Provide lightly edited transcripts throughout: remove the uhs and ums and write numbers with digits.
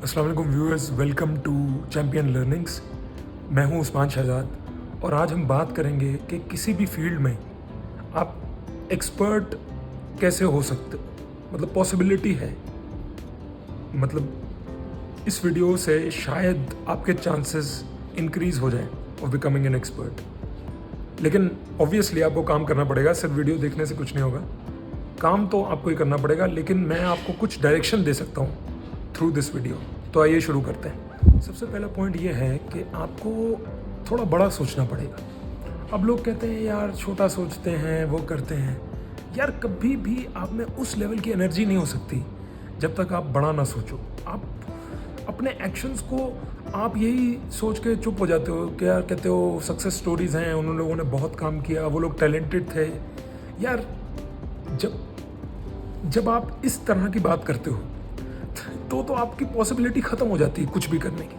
अस्सलाम वालेकुम viewers, welcome to champion learnings. मैं हूं उस्मान शहजाद और आज हम बात करेंगे कि किसी भी फील्ड में आप एक्सपर्ट कैसे हो सकते हो, मतलब पॉसिबिलिटी है। मतलब इस वीडियो से शायद आपके चांसेस इंक्रीज़ हो जाएं ऑफ बिकमिंग एन एक्सपर्ट। लेकिन ऑब्वियसली आपको काम करना पड़ेगा, सिर्फ वीडियो देखने से कुछ नहीं होगा। काम तो आपको ही करना पड़ेगा, लेकिन मैं आपको कुछ डायरेक्शन दे सकता हूँ थ्रू दिस वीडियो। तो आइए शुरू करते हैं। सबसे पहला पॉइंट ये है कि आपको थोड़ा बड़ा सोचना पड़ेगा। अब लोग कहते हैं यार छोटा सोचते हैं, वो करते हैं। यार कभी भी आप में उस लेवल की एनर्जी नहीं हो सकती जब तक आप बड़ा ना सोचो। आप अपने एक्शंस को आप यही सोच के चुप हो जाते हो कि यार कहते हो सक्सेस स्टोरीज़ हैं, उन लोगों ने बहुत काम किया, वो लोग टैलेंटेड थे। यार जब आप इस तरह की बात करते हो तो आपकी पॉसिबिलिटी ख़त्म हो जाती है कुछ भी करने की।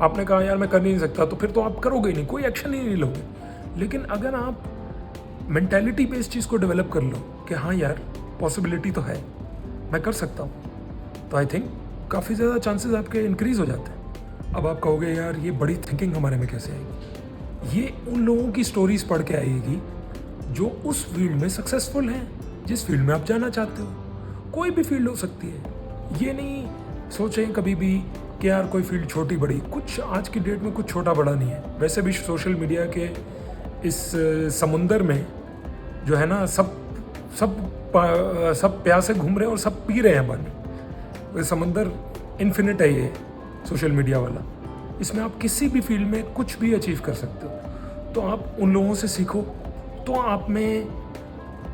आपने कहा यार मैं कर नहीं सकता, तो फिर तो आप करोगे ही नहीं, कोई एक्शन ही नहीं लोगे। लेकिन अगर आप मेंटालिटी पे इस चीज़ को डेवलप कर लो कि हाँ यार पॉसिबिलिटी तो है, मैं कर सकता हूँ, तो आई थिंक काफ़ी ज़्यादा चांसेस आपके इंक्रीज़ हो जाते हैं। अब आप कहोगे यार ये बड़ी थिंकिंग हमारे में कैसे आएगी। ये उन लोगों की स्टोरीज़ पढ़ के आएगी जो उस फील्ड में सक्सेसफुल हैं, जिस फील्ड में आप जाना चाहते हो। कोई भी फील्ड हो सकती है। ये नहीं सोचें कभी भी कि यार कोई फील्ड छोटी बड़ी, कुछ आज की डेट में कुछ छोटा बड़ा नहीं है। वैसे भी सोशल मीडिया के इस समुंदर में जो है ना, सब प्यासे घूम रहे हैं और सब पी रहे हैं पानी। समंदर इन्फिनिट है ये सोशल मीडिया वाला। इसमें आप किसी भी फील्ड में कुछ भी अचीव कर सकते हो। तो आप उन लोगों से सीखो, तो आप में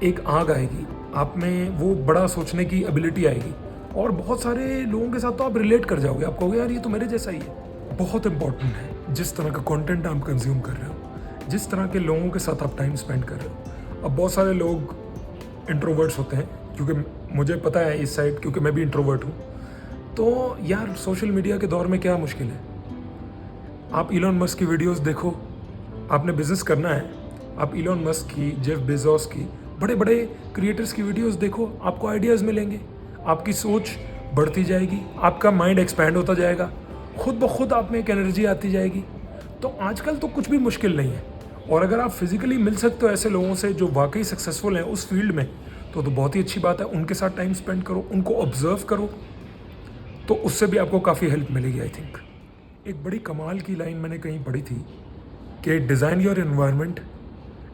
एक आग आएगी, आप में वो बड़ा सोचने की एबिलिटी आएगी और बहुत सारे लोगों के साथ तो आप रिलेट कर जाओगे। आप कहोगे यार ये तो मेरे जैसा ही है। बहुत इंपॉर्टेंट है जिस तरह का कंटेंट आप कंज्यूम कर रहे हो, जिस तरह के लोगों के साथ आप टाइम स्पेंड कर रहे हो। अब बहुत सारे लोग इंट्रोवर्ट्स होते हैं, क्योंकि मुझे पता है इस साइड, क्योंकि मैं भी इंट्रोवर्ट हूँ। तो यार सोशल मीडिया के दौर में क्या मुश्किल है। आप इलॉन मस्क की वीडियोस देखो, आपने बिजनेस करना है, आप इलॉन मस्क की, जेफ बेजोस की, बड़े बड़े क्रिएटर्स की वीडियोस देखो, आपको आइडियाज़ मिलेंगे, आपकी सोच बढ़ती जाएगी, आपका माइंड एक्सपैंड होता जाएगा, खुद ब खुद आप में एक एनर्जी आती जाएगी। तो आजकल तो कुछ भी मुश्किल नहीं है। और अगर आप फिजिकली मिल सकते हो ऐसे लोगों से जो वाकई सक्सेसफुल हैं उस फील्ड में, तो बहुत ही अच्छी बात है। उनके साथ टाइम स्पेंड करो, उनको ऑब्जर्व करो, तो उससे भी आपको काफ़ी हेल्प मिलेगी आई थिंक। एक बड़ी कमाल की लाइन मैंने कहीं पढ़ी थी कि design your environment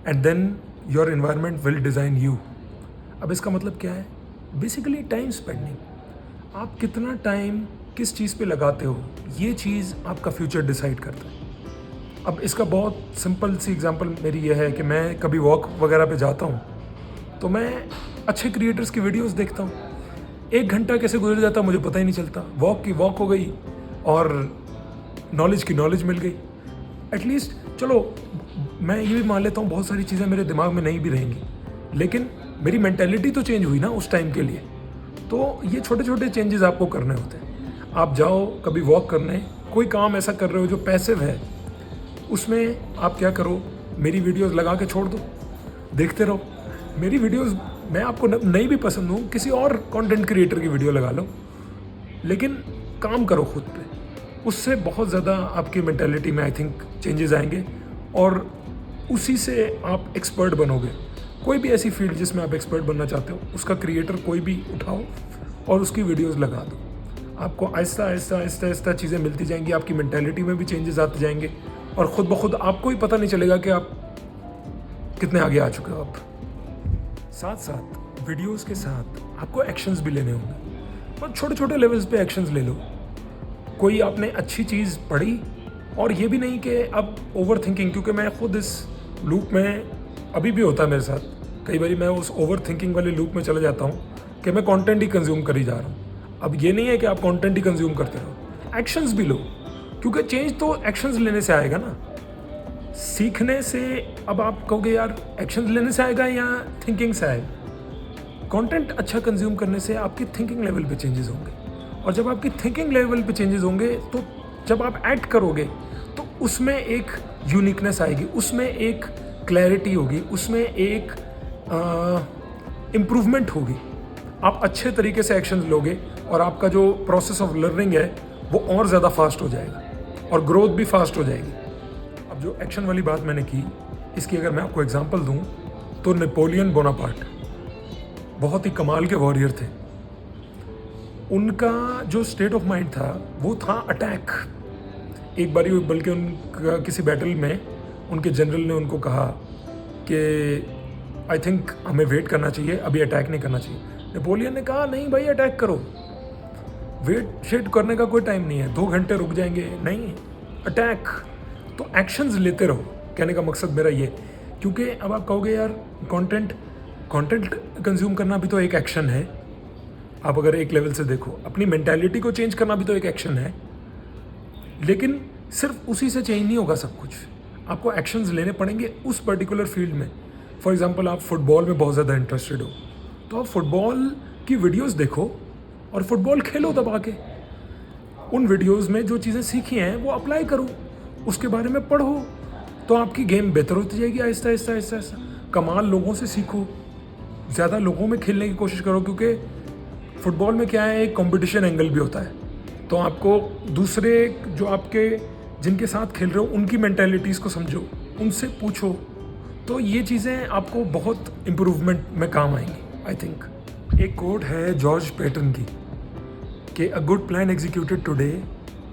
and then your environment will design you. अब इसका मतलब क्या है? Basically time spending. आप कितना टाइम किस चीज़ पे लगाते हो, ये चीज़ आपका फ्यूचर डिसाइड करता है। अब इसका बहुत सिंपल सी एग्जांपल मेरी ये है कि मैं कभी वॉक वगैरह पे जाता हूँ तो मैं अच्छे क्रिएटर्स की वीडियोस देखता हूँ। 1 घंटा कैसे गुजर जाता मुझे पता ही नहीं चलता। वॉक की वॉक हो गई और नॉलेज की नॉलेज मिल गई। एटलीस्ट चलो मैं ये भी मान लेता हूँ बहुत सारी चीज़ें मेरे दिमाग में नहीं भी रहेंगी, लेकिन मेरी मेंटालिटी तो चेंज हुई ना उस टाइम के लिए। तो ये छोटे छोटे चेंजेस आपको करने होते हैं। आप जाओ कभी वॉक करने, कोई काम ऐसा कर रहे हो जो पैसिव है, उसमें आप क्या करो, मेरी वीडियोस लगा के छोड़ दो, देखते रहो। मेरी वीडियोस मैं आपको नहीं भी पसंद हूँ, किसी और कंटेंट क्रिएटर की वीडियो लगा लो, लेकिन काम करो खुद पे। उससे बहुत ज़्यादा आपकी मेंटालिटी में आई थिंक चेंजेस आएंगे और उसी से आप एक्सपर्ट बनोगे। कोई भी ऐसी फील्ड जिसमें आप एक्सपर्ट बनना चाहते हो, उसका क्रिएटर कोई भी उठाओ और उसकी वीडियोस लगा दो। आपको आहिस्ता आहिस्ता आहिस्ता आहिस्ता चीज़ें मिलती जाएंगी, आपकी मेंटालिटी में भी चेंजेस आते जाएंगे और ख़ुद ब खुद आपको ही पता नहीं चलेगा कि आप कितने आगे आ चुके हो। आप साथ साथ वीडियोस के साथ आपको एक्शंस भी लेने होंगे, और छोटे छोटे लेवल्स पे एक्शंस ले लो। कोई आपने अच्छी चीज़ पढ़ी, और ये भी नहीं कि अब ओवर थिंकिंग, क्योंकि मैं खुद इस लूप में अभी भी होता है मेरे साथ। कई बार मैं उस ओवर थिंकिंग वाले लूप में चला जाता हूँ कि मैं कंटेंट ही कंज्यूम करी जा रहा हूँ। अब ये नहीं है कि आप कंटेंट ही कंज्यूम करते रहो, एक्शंस भी लो, क्योंकि चेंज तो एक्शंस लेने से आएगा ना, सीखने से। अब आप कहोगे यार एक्शंस लेने से आएगा या थिंकिंग से आएगा? कंटेंट अच्छा कंज्यूम करने से आपकी थिंकिंग लेवल पे चेंजेस होंगे, और जब आपकी थिंकिंग लेवल पे चेंजेस होंगे तो जब आप एक्ट करोगे तो उसमें एक यूनिकनेस आएगी, उसमें एक क्लैरिटी होगी, उसमें एक इम्प्रूवमेंट होगी। आप अच्छे तरीके से एक्शन लोगे और आपका जो प्रोसेस ऑफ लर्निंग है वो और ज़्यादा फास्ट हो जाएगा और ग्रोथ भी फास्ट हो जाएगी। अब जो एक्शन वाली बात मैंने की, इसकी अगर मैं आपको एग्जांपल दूं तो नेपोलियन बोनापार्ट बहुत ही कमाल के वॉरियर थे। उनका जो स्टेट ऑफ माइंड था वो था अटैक। एक बारी बल्कि उनका किसी बैटल में उनके जनरल ने उनको कहा कि आई थिंक हमें वेट करना चाहिए, अभी अटैक नहीं करना चाहिए। नेपोलियन ने कहा नहीं भाई अटैक करो, वेट शेट करने का कोई टाइम नहीं है, 2 घंटे रुक जाएंगे, नहीं अटैक। तो एक्शंस लेते रहो, कहने का मकसद मेरा ये। क्योंकि अब आप कहोगे यार कंटेंट कंज्यूम करना भी तो एक एक्शन है। आप अगर एक लेवल से देखो, अपनी मेंटालिटी को चेंज करना भी तो एक एक्शन है। लेकिन सिर्फ उसी से चेंज नहीं होगा सब कुछ, आपको एक्शंस लेने पड़ेंगे उस पर्टिकुलर फील्ड में। फॉर एग्जांपल आप फुटबॉल में बहुत ज़्यादा इंटरेस्टेड हो तो आप फुटबॉल की वीडियोस देखो और फुटबॉल खेलो दबा के। उन वीडियोस में जो चीज़ें सीखी हैं वो अप्लाई करो, उसके बारे में पढ़ो, तो आपकी गेम बेहतर होती जाएगी आहिस्ता आहिस्ता आहिस्ता आहिस्ता। कमाल लोगों से सीखो, ज़्यादा लोगों में खेलने की कोशिश करो, क्योंकि फुटबॉल में क्या है, एक कंपटीशन एंगल भी होता है। तो आपको दूसरे जो आपके जिनके साथ खेल रहे हो उनकी मेंटालिटीज़ को समझो, उनसे पूछो, तो ये चीज़ें आपको बहुत इम्प्रूवमेंट में काम आएंगी आई थिंक। एक कोट है जॉर्ज पैटन की कि a good plan executed today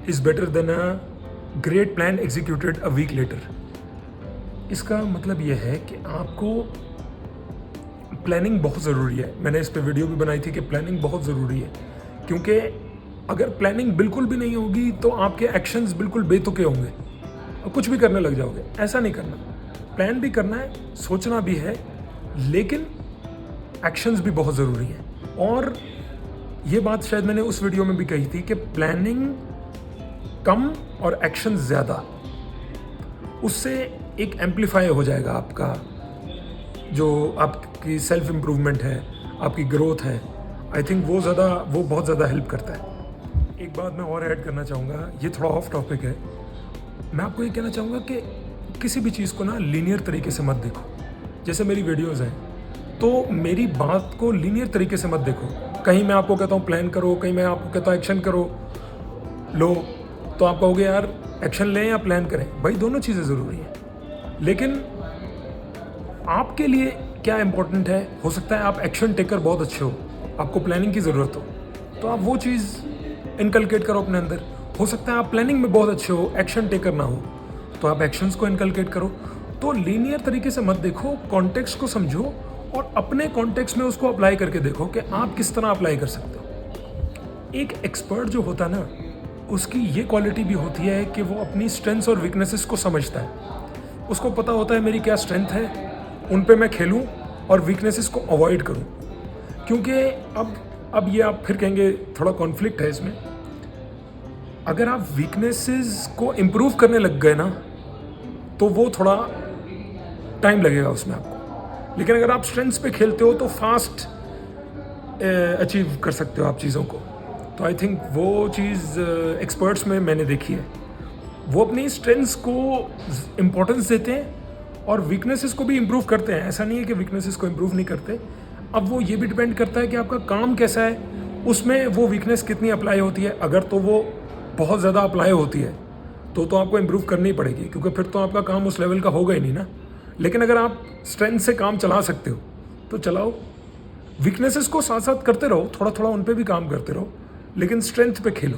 is better than a great plan executed a week later. इसका मतलब यह है कि आपको प्लानिंग बहुत ज़रूरी है। मैंने इस पे वीडियो भी बनाई थी कि प्लानिंग बहुत ज़रूरी है, क्योंकि अगर प्लानिंग बिल्कुल भी नहीं होगी तो आपके एक्शंस बिल्कुल बेतुके होंगे और कुछ भी करने लग जाओगे। ऐसा नहीं करना, प्लान भी करना है, सोचना भी है, लेकिन एक्शंस भी बहुत ज़रूरी हैं। और ये बात शायद मैंने उस वीडियो में भी कही थी कि प्लानिंग कम और एक्शन ज़्यादा, उससे एक एम्पलीफाई हो जाएगा आपका जो आपकी सेल्फ इम्प्रूवमेंट है, आपकी ग्रोथ है। आई थिंक वो बहुत ज़्यादा हेल्प करता है। एक बात मैं और ऐड करना चाहूँगा, ये थोड़ा ऑफ टॉपिक है। मैं आपको ये कहना चाहूँगा कि किसी भी चीज़ को ना लीनियर तरीके से मत देखो। जैसे मेरी वीडियोज़ हैं तो मेरी बात को लीनियर तरीके से मत देखो। कहीं मैं आपको कहता हूँ प्लान करो, कहीं मैं आपको कहता हूँ एक्शन करो, लो, तो आप कहोगे यार एक्शन लें या प्लान करें। भाई दोनों चीज़ें ज़रूरी हैं, लेकिन आपके लिए क्या इंपॉर्टेंट है। हो सकता है आप एक्शन टेकर बहुत अच्छे हो, आपको प्लानिंग की ज़रूरत हो, तो आप वो चीज़ इनकलकेट करो अपने अंदर। हो सकता है आप प्लानिंग में बहुत अच्छे हो, एक्शन टेकर ना हो, तो आप एक्शंस को इनकलकेट करो। तो लीनियर तरीके से मत देखो, कॉन्टेक्स्ट को समझो और अपने कॉन्टेक्स्ट में उसको अप्लाई करके देखो कि आप किस तरह अप्लाई कर सकते हो। एक एक्सपर्ट जो होता है ना, उसकी ये क्वालिटी भी होती है कि वो अपनी स्ट्रेंथ्स और वीकनेसेस को समझता है। उसको पता होता है मेरी क्या स्ट्रेंथ है, उन पे मैं खेलूं और वीकनेसेस को अवॉइड करूं। क्योंकि अब ये आप फिर कहेंगे थोड़ा कॉन्फ्लिक्ट है इसमें। अगर आप वीकनेसेस को इम्प्रूव करने लग गए ना तो वो थोड़ा टाइम लगेगा उसमें आपको, लेकिन अगर आप स्ट्रेंथ्स पे खेलते हो तो फास्ट अचीव कर सकते हो आप चीज़ों को। तो आई थिंक वो चीज़ एक्सपर्ट्स में मैंने देखी है, वो अपनी स्ट्रेंथ्स को इम्पोर्टेंस देते हैं और वीकनेसेस को भी इम्प्रूव करते हैं। ऐसा नहीं है कि वीकनेसेस को इम्प्रूव नहीं करते। अब वो ये भी डिपेंड करता है कि आपका काम कैसा है, उसमें वो वीकनेस कितनी अप्लाई होती है। अगर तो वो बहुत ज़्यादा अप्लाई होती है तो आपको इम्प्रूव करनी पड़ेगी, क्योंकि फिर तो आपका काम उस लेवल का होगा ही नहीं ना। लेकिन अगर आप स्ट्रेंथ से काम चला सकते हो तो चलाओ, वीकनेसेस को साथ साथ करते रहो, थोड़ा थोड़ा उन पे भी काम करते रहो, लेकिन स्ट्रेंथ पे खेलो।